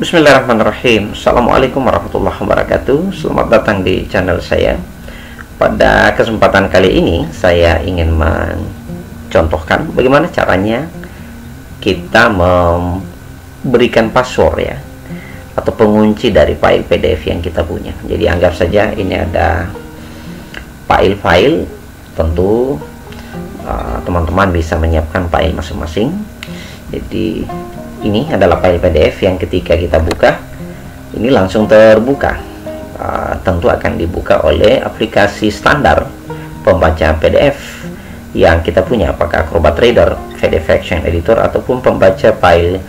Bismillahirrahmanirrahim. Assalamualaikum warahmatullahi wabarakatuh. Selamat datang di channel saya. Pada kesempatan kali ini saya ingin mencontohkan bagaimana caranya kita memberikan password ya, atau pengunci dari file PDF yang kita punya. Jadi anggap saja ini ada file-file. Tentu teman-teman bisa menyiapkan file masing-masing. Jadi ini adalah file PDF yang ketika kita buka ini langsung terbuka. Tentu akan dibuka oleh aplikasi standar pembaca PDF yang kita punya, apakah Acrobat Reader, PDF Action Editor, ataupun pembaca file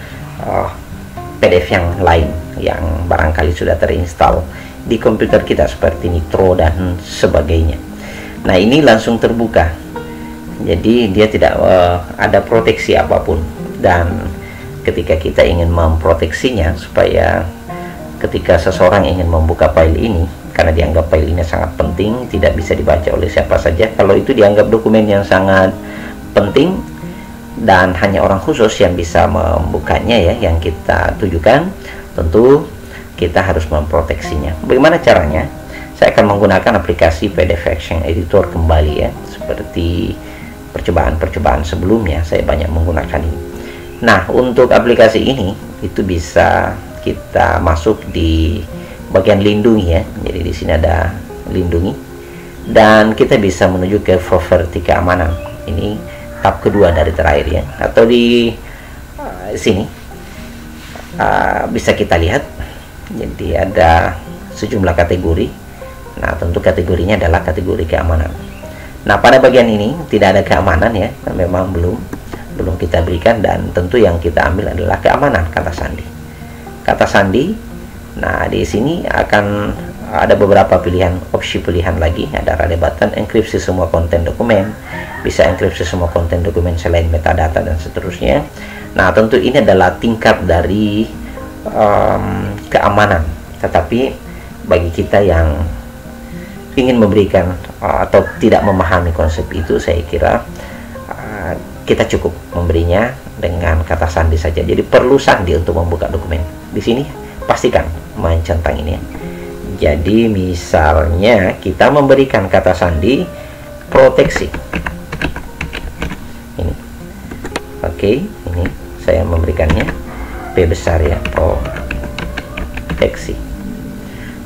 PDF yang lain yang barangkali sudah terinstall di komputer kita seperti Nitro dan sebagainya. Nah, ini langsung terbuka, jadi dia tidak ada proteksi apapun. Dan ketika kita ingin memproteksinya supaya ketika seseorang ingin membuka file ini, karena dianggap file ini sangat penting, tidak bisa dibaca oleh siapa saja. Kalau itu dianggap dokumen yang sangat penting dan hanya orang khusus yang bisa membukanya ya, yang kita tujukan, tentu kita harus memproteksinya. Bagaimana caranya? Saya akan menggunakan aplikasi PDF Action Editor kembali ya, seperti percobaan-percobaan sebelumnya saya banyak menggunakan ini. Nah, untuk aplikasi ini itu bisa kita masuk di bagian lindungi ya. Jadi di sini ada lindungi dan kita bisa menuju ke properti keamanan. Ini tab kedua dari terakhir ya. Atau di sini bisa kita lihat. Jadi ada sejumlah kategori. Nah, tentu kategorinya adalah kategori keamanan. Nah, pada bagian ini tidak ada keamanan ya. Memang belum kita berikan, dan tentu yang kita ambil adalah keamanan kata sandi. Kata sandi. Nah, di sini akan ada beberapa pilihan, opsi pilihan lagi. Ada read button, enkripsi semua konten dokumen, bisa enkripsi semua konten dokumen selain metadata dan seterusnya. Nah, tentu ini adalah tingkat dari keamanan. Tetapi bagi kita yang ingin memberikan atau tidak memahami konsep itu, saya kira kita cukup memberinya dengan kata sandi saja. Jadi perlu sandi untuk membuka dokumen. Di sini pastikan mencentang ini ya. Jadi misalnya kita memberikan kata sandi proteksi. Ini. Oke, ini saya memberikannya P besar ya, proteksi.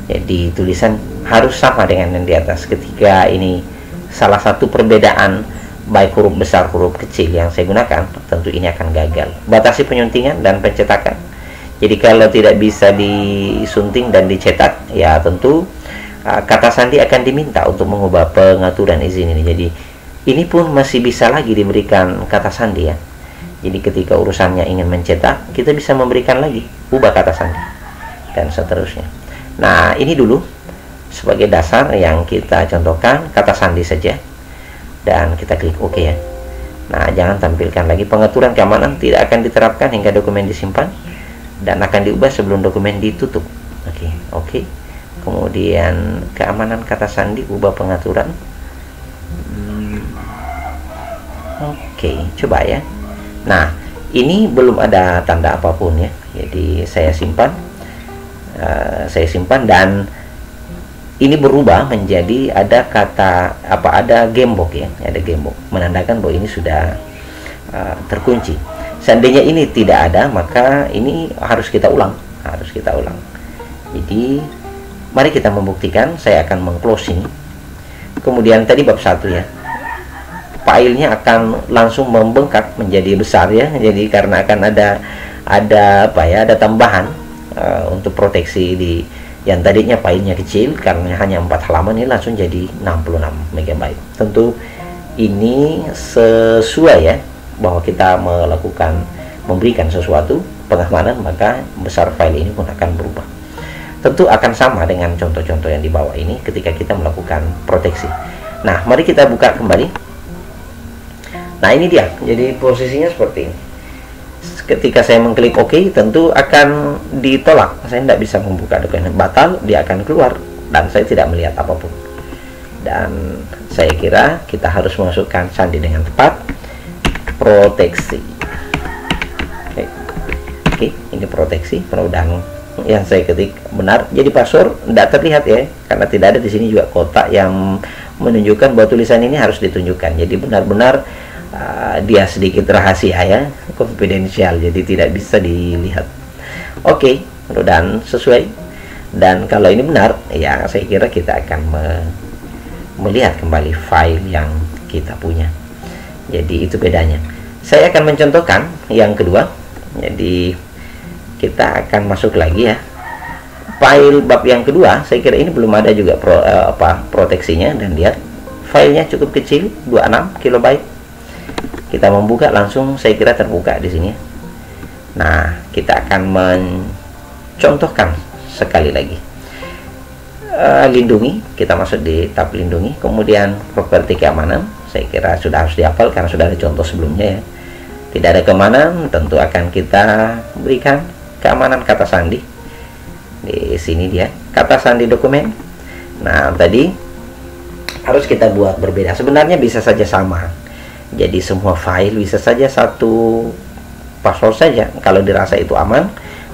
Jadi tulisan harus sama dengan yang di atas. Ketika ini salah satu perbedaan baik huruf besar huruf kecil yang saya gunakan, tentu ini akan gagal. Batasi penyuntingan dan pencetakan. Jadi kalau tidak bisa disunting dan dicetak ya, tentu kata sandi akan diminta untuk mengubah pengaturan izin ini. Jadi ini pun masih bisa lagi diberikan kata sandi ya. Jadi ketika urusannya ingin mencetak, kita bisa memberikan lagi ubah kata sandi dan seterusnya. Nah, ini dulu sebagai dasar yang kita contohkan, kata sandi saja. Dan kita klik OK ya. Nah, jangan tampilkan lagi pengaturan keamanan tidak akan diterapkan hingga dokumen disimpan dan akan diubah sebelum dokumen ditutup. Oke. Kemudian keamanan kata sandi, ubah pengaturan. Oke, coba ya. Nah, ini belum ada tanda apapun ya. Jadi saya simpan dan ini berubah menjadi ada kata ada gembok ya, ada gembok menandakan bahwa ini sudah terkunci. Seandainya ini tidak ada, maka ini harus kita ulang, Jadi mari kita membuktikan. Saya akan meng-close ini. Kemudian tadi bab 1 ya, filenya akan langsung membengkak menjadi besar ya. Jadi karena akan ada tambahan untuk proteksi di yang tadinya filenya kecil karena hanya 4 halaman, ini langsung jadi 66 MB. Tentu ini sesuai ya, bahwa kita memberikan sesuatu pengamanan, maka besar file ini pun akan berubah. Tentu akan sama dengan contoh-contoh yang di bawah ini ketika kita melakukan proteksi. Nah, mari kita buka kembali. Nah, ini dia. Jadi posisinya seperti ini. Ketika saya mengklik OK, tentu akan ditolak. Saya tidak bisa membuka dokumen, batal, dia akan keluar dan saya tidak melihat apapun. Dan saya kira kita harus masukkan sandi dengan tepat, proteksi. Oke, ini proteksi. Mudah-mudahan yang saya ketik benar, jadi password tidak terlihat ya, karena tidak ada di sini juga kotak yang menunjukkan bahwa tulisan ini harus ditunjukkan. Jadi benar-benar dia sedikit rahasia ya, confidential, jadi tidak bisa dilihat. Oke, dan sesuai. Dan kalau ini benar, ya saya kira kita akan melihat kembali file yang kita punya. Jadi itu bedanya. Saya akan mencontohkan yang kedua. Jadi kita akan masuk lagi ya, file bab yang kedua. Saya kira ini belum ada juga proteksinya, dan lihat filenya cukup kecil, 26 KB. Kita membuka langsung, saya kira terbuka di sini. Nah, kita akan mencontohkan sekali lagi. Lindungi, kita masuk di tab lindungi, kemudian properti keamanan. Saya kira sudah harus dihafal karena sudah ada contoh sebelumnya ya. Tidak ada keamanan, tentu akan kita berikan keamanan kata sandi. Di sini dia kata sandi dokumen. Nah, tadi harus kita buat berbeda. Sebenarnya bisa saja sama. Jadi semua file bisa saja satu password saja. Kalau dirasa itu aman,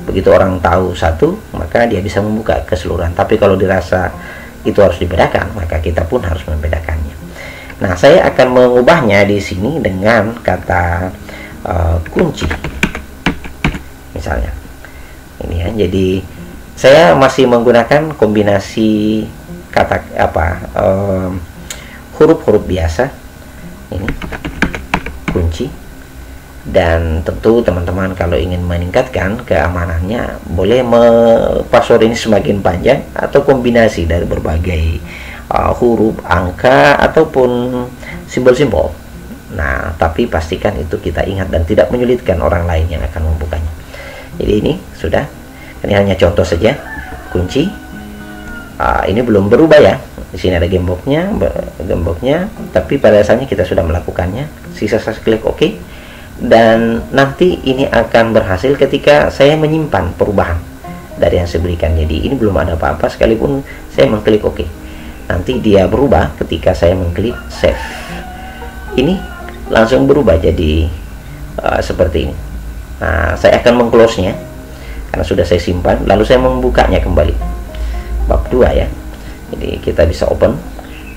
begitu orang tahu satu, maka dia bisa membuka keseluruhan. Tapi kalau dirasa itu harus dibedakan, maka kita pun harus membedakannya. Nah, saya akan mengubahnya di sini dengan kata kunci. Misalnya ini ya, jadi saya masih menggunakan kombinasi kata huruf-huruf biasa ini kunci. Dan tentu teman-teman kalau ingin meningkatkan keamanannya, boleh password ini semakin panjang atau kombinasi dari berbagai huruf, angka ataupun simbol-simbol. Nah, tapi pastikan itu kita ingat dan tidak menyulitkan orang lain yang akan membukanya. Jadi ini sudah, ini hanya contoh saja kunci. Ini belum berubah ya. Di sini ada gemboknya, tapi pada dasarnya kita sudah melakukannya. Sisa saya klik OK, dan nanti ini akan berhasil ketika saya menyimpan perubahan dari yang saya berikan. Jadi ini belum ada apa-apa sekalipun saya mengklik OK. Nanti dia berubah ketika saya mengklik save. Ini langsung berubah jadi seperti ini. Nah, saya akan meng-close-nya karena sudah saya simpan, lalu saya membukanya kembali. Bab 2 ya. Jadi kita bisa open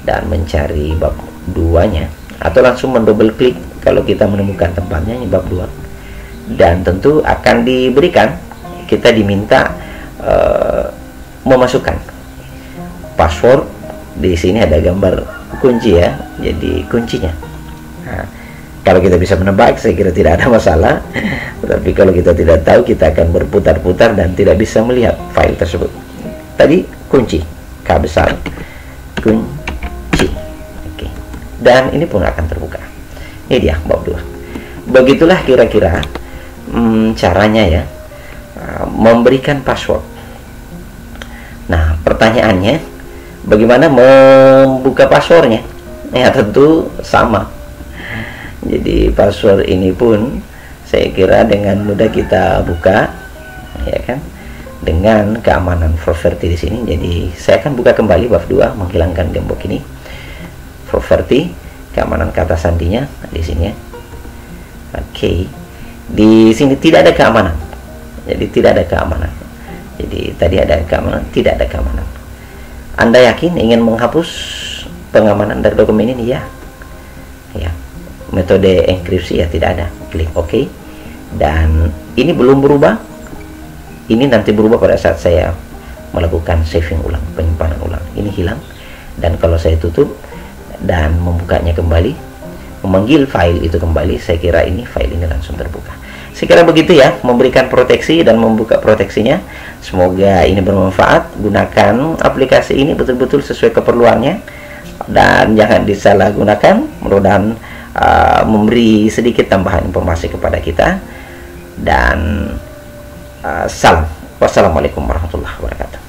dan mencari bab 2-nya, atau langsung mendouble klik kalau kita menemukan tempatnya. Ini bab 2, dan tentu akan diberikan, kita diminta memasukkan password. Di sini ada gambar kunci ya, jadi kuncinya. Nah, kalau kita bisa menebak, saya kira tidak ada masalah. Tapi kalau kita tidak tahu, kita akan berputar-putar dan tidak bisa melihat file tersebut. Tadi kunci K besar, kunci. Oke. Dan ini pun akan terbuka. Ini dia bab 2. Begitulah kira-kira caranya ya, memberikan password. Nah, pertanyaannya, bagaimana membuka passwordnya? Ya, tentu sama. Jadi password ini pun saya kira dengan mudah kita buka, ya kan, dengan keamanan properti di sini. Jadi saya akan buka kembali bab 2, menghilangkan gembok ini. Properti, keamanan kata sandinya di sini ya. Oke. Di sini tidak ada keamanan. Jadi tidak ada keamanan. Jadi tadi ada keamanan, tidak ada keamanan. Anda yakin ingin menghapus pengamanan dari dokumen ini? Ya. Ya. Metode enkripsi ya tidak ada. Klik OK. Dan ini belum berubah. Ini nanti berubah pada saat saya melakukan saving ulang, penyimpanan ulang. Ini hilang. Dan kalau saya tutup dan membukanya kembali, memanggil file itu kembali, saya kira ini file ini langsung terbuka. Saya kira begitu ya, memberikan proteksi dan membuka proteksinya. Semoga ini bermanfaat. Gunakan aplikasi ini betul-betul sesuai keperluannya, dan jangan disalahgunakan. Mudah-mudahan memberi sedikit tambahan informasi kepada kita. Dan salam. Wassalamualaikum warahmatullahi wabarakatuh.